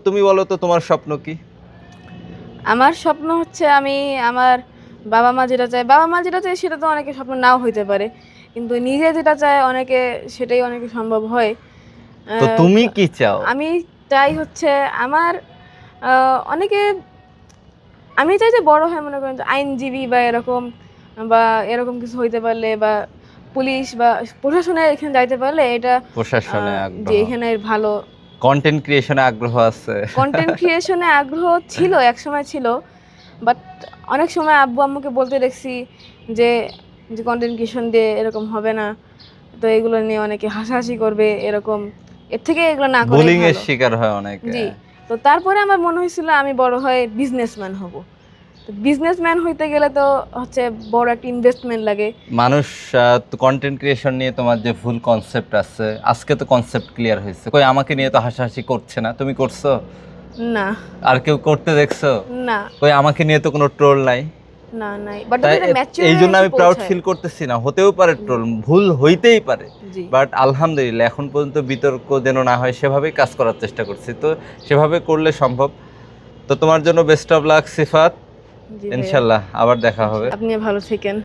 তুমি বলো তো তোমার স্বপ্ন কি? আমার স্বপ্ন হচ্ছে আমি আমার বাবা মা যেটা চায়, বাবা মা যেটা চায় সেটা তো অনেকে স্বপ্ন নাও হইতে পারে, কিন্তু নিজে যেটা চায় অনেকে সেটাই অনেকে সম্ভব হয়। তো তুমি তো কি চাও? আমি চাই হচ্ছে আমার অনেকে, আমি চাই যে বড় হয় মনে করেন যে আইনজীবী বা এরকম, বা এরকম কিছু হইতে পারলে, বা পুলিশ বা প্রশাসনে এখানে যাইতে পারলে এটা প্রশাসনে যে আগ্রহ, এখানে ভালো। কন্টেন্ট ক্রিয়েশনে আগ্রহ আছে? কন্টেন্ট ক্রিয়েশনে আগ্রহ ছিল, এক সময় ছিল, বাট অনেক সময় আব্বু আম্মুকে বলতে দেখছি যে যে কন্টেন্ট ক্রিয়েশন দিয়ে এরকম হবে না, তো এগুলো নিয়ে অনেকে হাসাহাসি করবে এরকম, এর থেকে এগুলো না করাই বুলিং এর ভালো। শিকার হয় অনেকে। জি। তো তারপরে আমার মনে হয়েছিল আমি বড় হয়ে বিজনেসম্যান হব। তো বিজনেসম্যান হইতে গেলে তো হচ্ছে বড় একটা ইনভেস্টমেন্ট লাগে। মানুষ কন্টেন্ট ক্রিয়েশন নিয়ে তোমার যে ভুল কনসেপ্ট আছে, আজকে তো কনসেপ্ট ক্লিয়ার হয়েছে। কই আমাকে নিয়ে তো হাসাহাসি করছে না, তুমি করছো? না, আর কেউ করতে দেখছো? না, কই আমাকে নিয়ে তো কোনো ট্রোল নাই। না, নাই, বাট তাই এটা এই ম্যাচিউরে জন্য এসে আমি প্রাউড পৌঁছায়। ফিল করতেছি না, হতেও পারে জি, ট্রোল, ভুল হইতেই পারে, জি, বাট আলহামদুলিল্লাহ এখন পর্যন্ত বিতর্ক যেন না হয় সেভাবেই কাজ করার চেষ্টা করছি, তো সেভাবে করলে সম্ভব। তো তোমার জন্য বেস্ট অফ লাক সিফাত, জি ভাইয়া। ইনশাল্লাহ আবার দেখা হবে। আপনিও ভালো থাকেন।